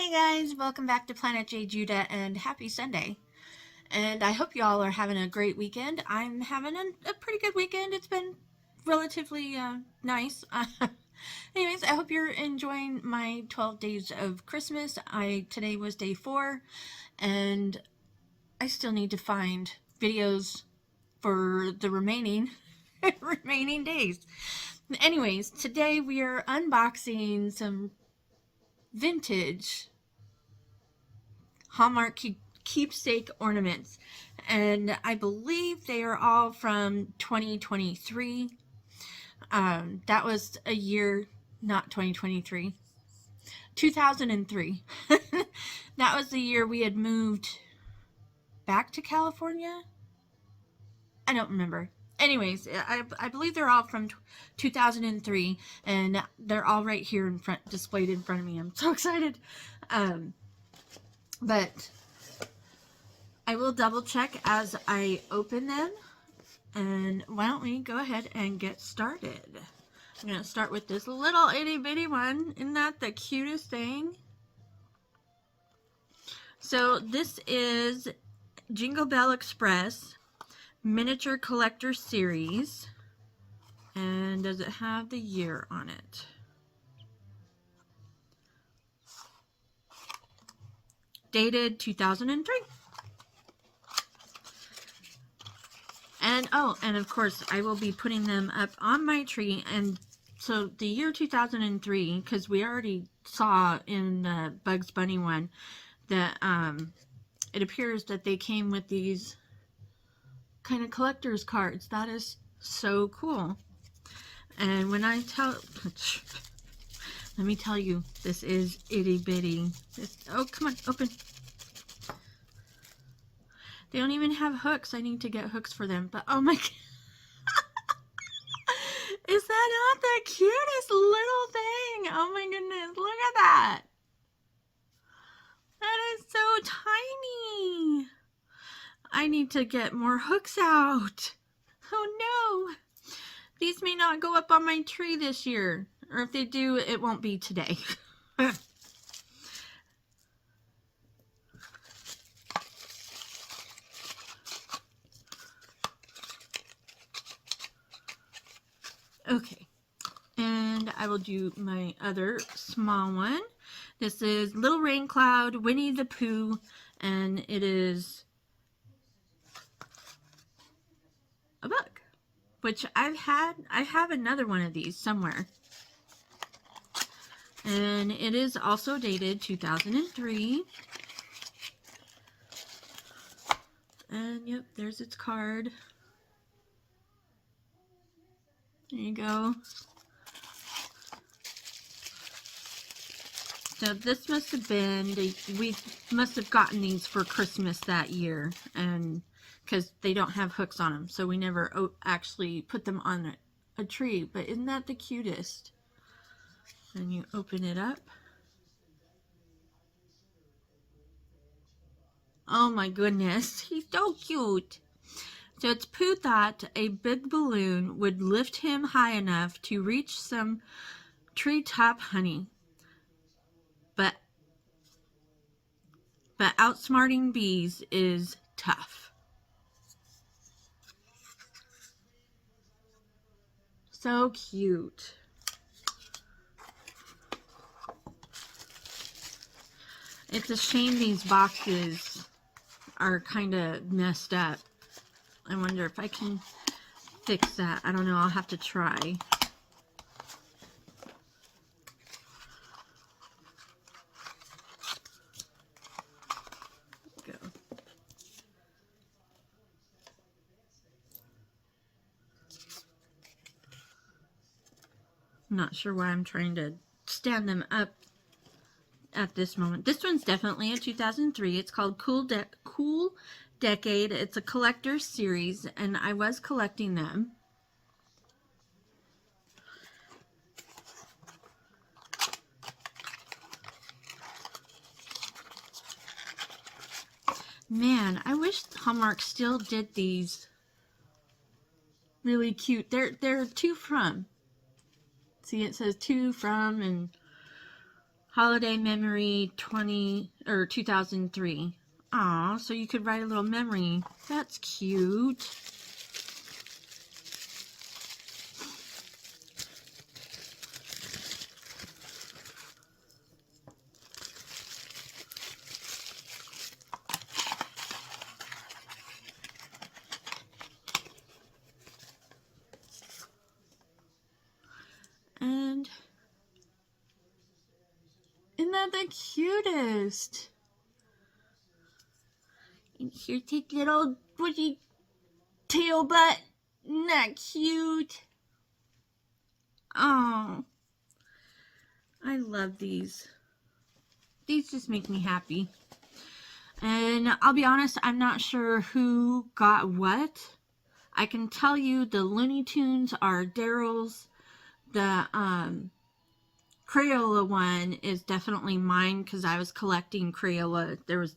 Hey guys, welcome back to planetjejuda and happy Sunday. And I hope y'all are having a great weekend. I'm having a pretty good weekend. It's been relatively nice. Anyways, I hope you're enjoying my 12 days of Christmas. Today was day 4, and I still need to find videos for the remaining days. Anyways, today we are unboxing some vintage Hallmark Keepsake Ornaments, and I believe they are all from 2023. That was a year, not 2023, 2003. That was the year we had moved back to California. I don't remember. Anyways, I believe they're all from 2003, and they're all right here in front, displayed in front of me. I'm so excited. But I will double check as I open them. And why don't we go ahead and get started? I'm going to start with this little itty bitty one. Isn't that the cutest thing? So this is Jingle Bell Express Miniature Collector Series. And does it have the year on it? Dated 2003. And oh, and of course I will be putting them up on my tree. And so the year 2003, because we already saw in the Bugs Bunny one that it appears that they came with these kind of collector's cards. That is so cool. And when I tell, let me tell you, this is itty bitty. Oh, come on, open. They don't even have hooks. I need to get hooks for them. But oh my god. Is that not the cutest little thing? Oh my goodness. Look at that. That is so tiny. I need to get more hooks out. Oh no. These may not go up on my tree this year. Or if they do, it won't be today. Okay, and I will do my other small one. This is Little Rain Cloud, Winnie the Pooh, and it is a book, which I have another one of these somewhere. And it is also dated 2003. And yep, there's its card. There you go. So this must have been, we must have gotten these for Christmas that year, and because they don't have hooks on them, so we never actually put them on a tree. But isn't that the cutest? And you open it up. Oh my goodness, he's so cute. So it's Pooh thought a big balloon would lift him high enough to reach some treetop honey. But outsmarting bees is tough. So cute. It's a shame these boxes are kind of messed up. I wonder if I can fix that. I don't know. I'll have to try. Go. I'm not sure why I'm trying to stand them up at this moment. This one's definitely a 2003. It's called Cool Decade. It's a collector's series, and I was collecting them. Man, I wish Hallmark still did these really cute. They're to from. See, it says to from and Holiday memory 2003. Aw, so you could write a little memory. That's cute. And isn't that the cutest? And here, take little bushy tail butt. Isn't that cute? Oh, I love these. These just make me happy. And I'll be honest, I'm not sure who got what. I can tell you the Looney Tunes are Daryl's. The Crayola one is definitely mine because I was collecting Crayola. There was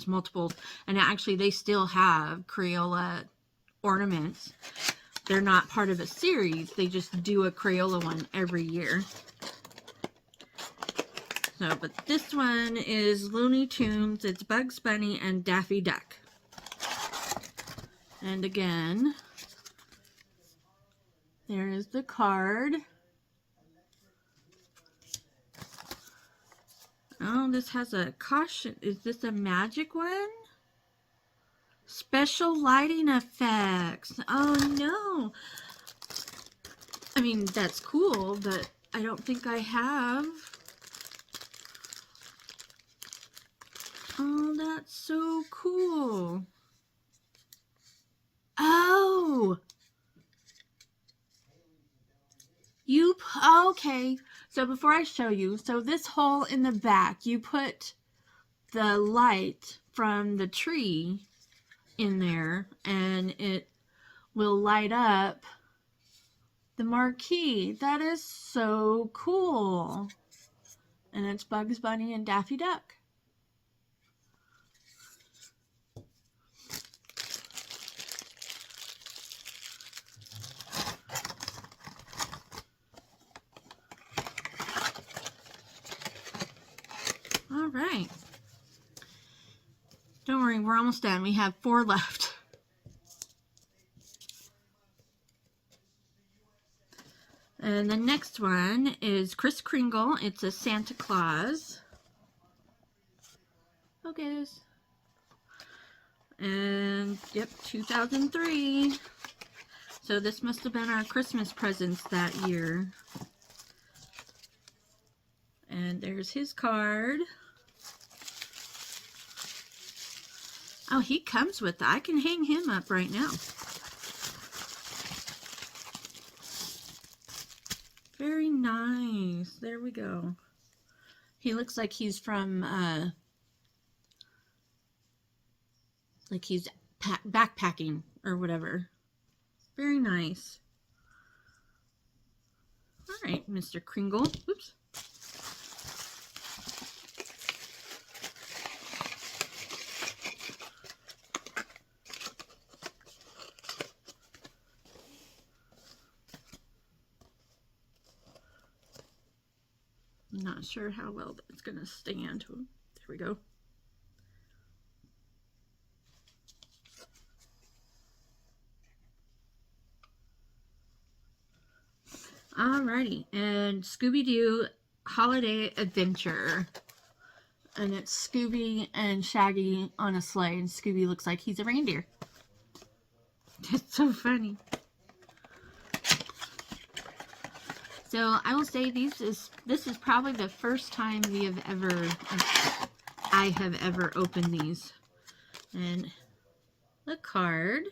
multiple, and actually they still have Crayola ornaments. They're not part of a series. They just do a Crayola one every year. So, but this one is Looney Tunes. It's Bugs Bunny and Daffy Duck. And again, there is the card. Oh, this has a caution. Is this a magic one? Special lighting effects. Oh no. I mean, that's cool, but I don't think I have. Oh, that's so cool. Oh. Okay. So before I show you, so this hole in the back, you put the light from the tree in there and it will light up the marquee. That is so cool. And it's Bugs Bunny and Daffy Duck. All right. Don't worry, we're almost done. We have 4 left. And the next one is Kris Kringle. It's a Santa Claus. Focus. And, yep, 2003. So this must have been our Christmas presents that year. And there's his card. Oh, he comes with it. I can hang him up right now. Very nice. There we go. He looks like he's from, like he's backpacking or whatever. Very nice. All right, Mr. Kringle. Oops. I'm not sure how well that's going to stand. There we go. Alrighty, and Scooby-Doo Holiday Adventure. And it's Scooby and Shaggy on a sleigh, and Scooby looks like he's a reindeer. It's so funny. So I will say this is probably the first time I have ever opened these. And the card.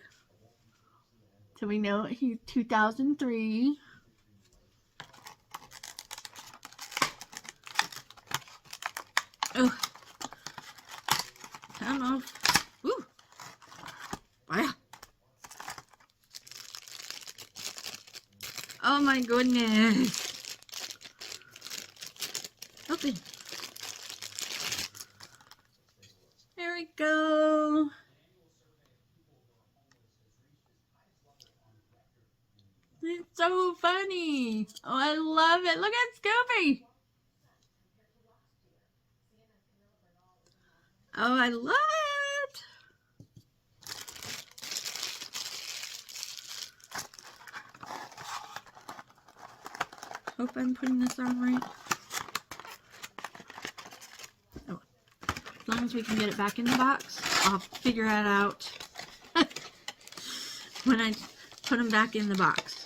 So we know he's 2003. Oh, come on. Woo. Wow. Oh my goodness. Open. There we go. It's so funny. Oh, I love it. Look at Scooby. Oh, I love it. Hope I'm putting this on right. Oh, as long as we can get it back in the box, I'll figure that out when I put them back in the box.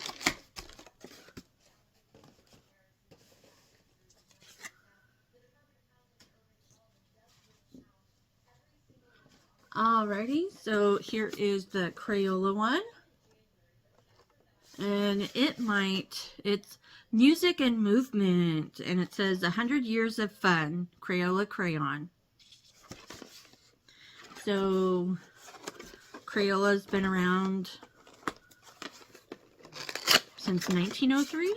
Alrighty, so here is the Crayola one. And it's music and movement. And it says 100 years of fun, Crayola crayon. So Crayola's been around since 1903.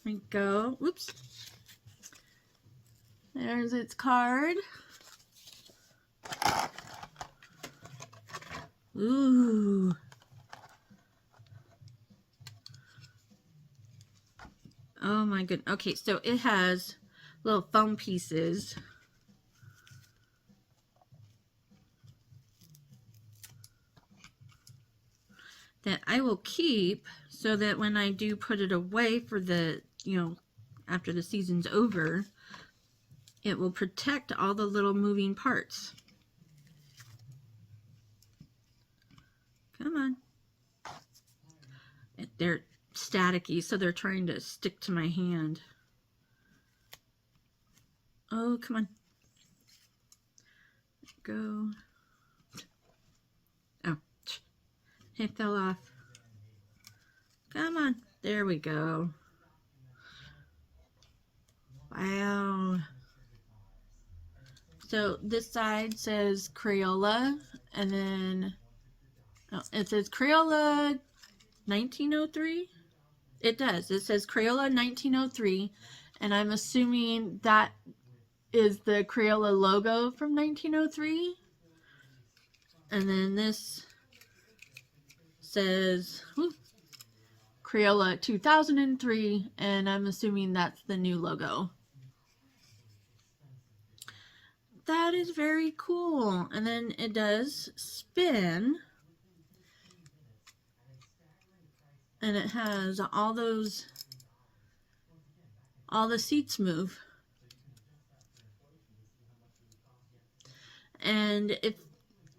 There we go. Oops. There's its card. Ooh. Oh my goodness. Okay, so it has little foam pieces. That I will keep so that when I do put it away for the, after the season's over, it will protect all the little moving parts. Come on. They're staticky, so they're trying to stick to my hand. Oh, come on. Go. Oh, it fell off. Come on. There we go. Wow. So this side says Crayola, and then it says Crayola 1903. It does. It says Crayola 1903, and I'm assuming that is the Crayola logo from 1903. And then this says Crayola 2003, and I'm assuming that's the new logo. That is very cool. And then it does spin. And it has all the seats move. And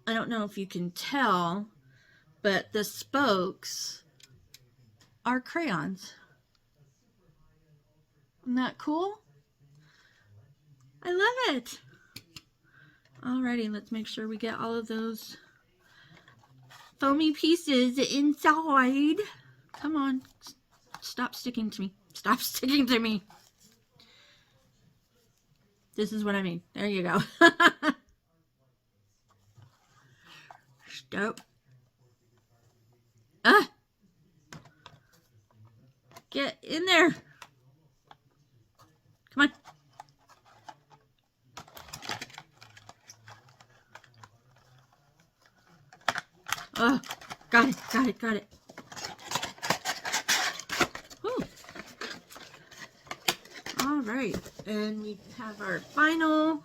I don't know if you can tell, but the spokes are crayons. Isn't that cool? I love it. Alrighty, let's make sure we get all of those foamy pieces inside. Come on. Stop sticking to me. Stop sticking to me. This is what I mean. There you go. Stop. Ah! Get in there. Come on. Oh, got it. Whew. All right, and we have our final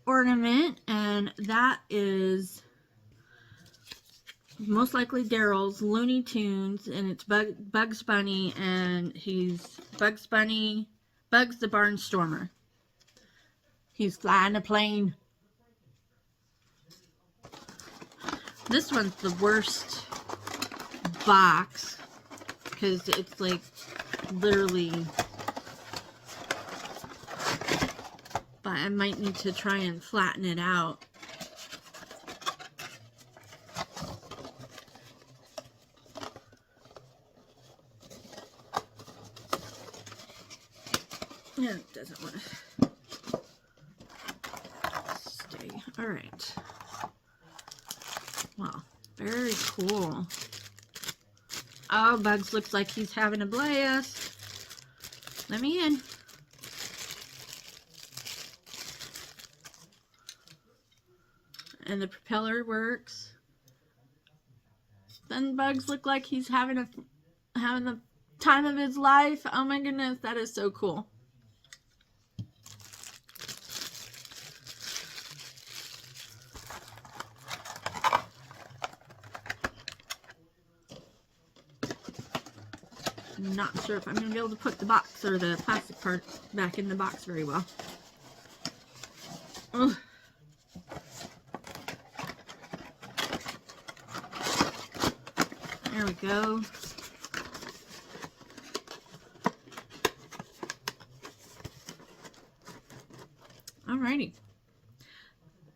ornament, and that is most likely Daryl's Looney Tunes, and it's Bugs Bunny, and he's Bugs the Barnstormer. He's flying a plane. This one's the worst box because it's like literally, but I might need to try and flatten it out. Yeah, it doesn't want to stay. All right. Wow, very cool. Oh, Bugs looks like he's having a blast. Let me in. And the propeller works. Then Bugs look like he's having time of his life. Oh my goodness, that is so cool. I'm not sure if I'm going to be able to put the box or the plastic part back in the box very well. Ugh. There we go. Alrighty.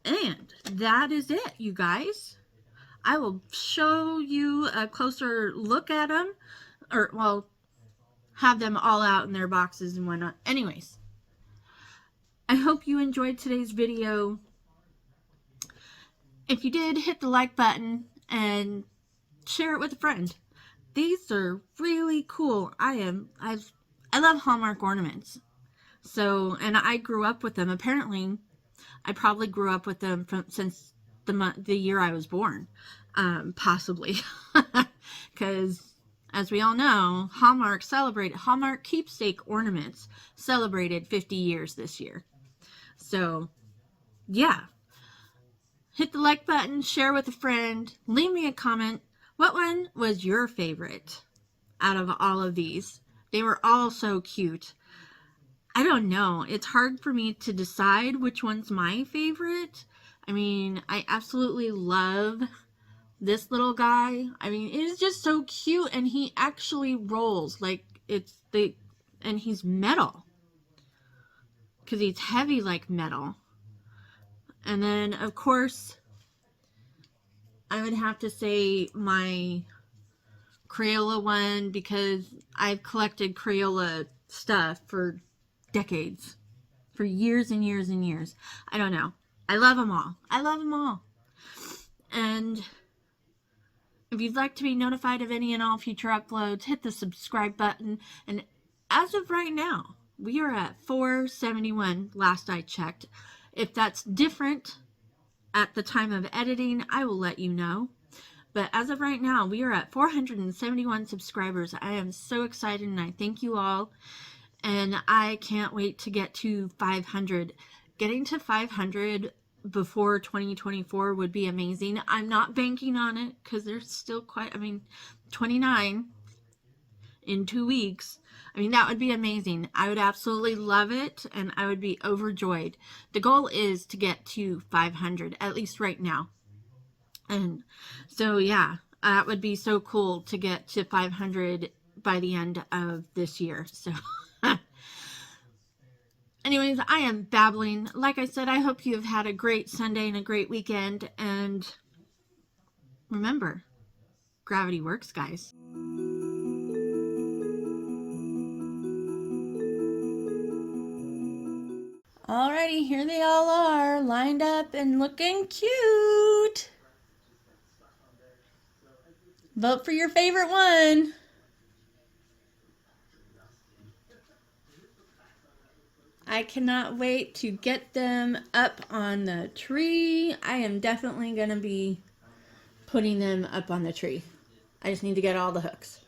And that is it, you guys. I will show you a closer look at them, or, well, have them all out in their boxes and whatnot. Anyways, I hope you enjoyed today's video. If you did, hit the like button and share it with a friend. These are really cool. I love Hallmark ornaments. So, and I grew up with them. Apparently, I probably grew up with them since the year I was born, possibly, because as we all know, Hallmark Keepsake Ornaments celebrated 50 years this year. So, yeah, hit the like button, share with a friend, leave me a comment. What one was your favorite out of all of these? They were all so cute. I don't know. It's hard for me to decide which one's my favorite. I mean, I absolutely love this little guy. I mean, it is just so cute, and he actually rolls like and he's metal, because he's heavy like metal. And then, of course, I would have to say my Crayola one, because I've collected Crayola stuff for decades, for years and years and years. I don't know. I love them all. I love them all. And if you'd like to be notified of any and all future uploads, hit the subscribe button. And as of right now, we are at 471 last I checked. If that's different at the time of editing, I will let you know. But as of right now, we are at 471 subscribers. I am so excited, and I thank you all. And I can't wait to get to 500. Getting to 500 before 2024 would be amazing. I'm not banking on it, because there's still quite, 29 in 2 weeks. I mean, that would be amazing. I would absolutely love it, and I would be overjoyed. The goal is to get to 500, at least right now. And so, yeah, that would be so cool to get to 500 by the end of this year. So, anyways, I am babbling. Like I said, I hope you have had a great Sunday and a great weekend. And remember, gravity works, guys. Alrighty, here they all are, lined up and looking cute. Vote for your favorite one. I cannot wait to get them up on the tree. I am definitely going to be putting them up on the tree. I just need to get all the hooks.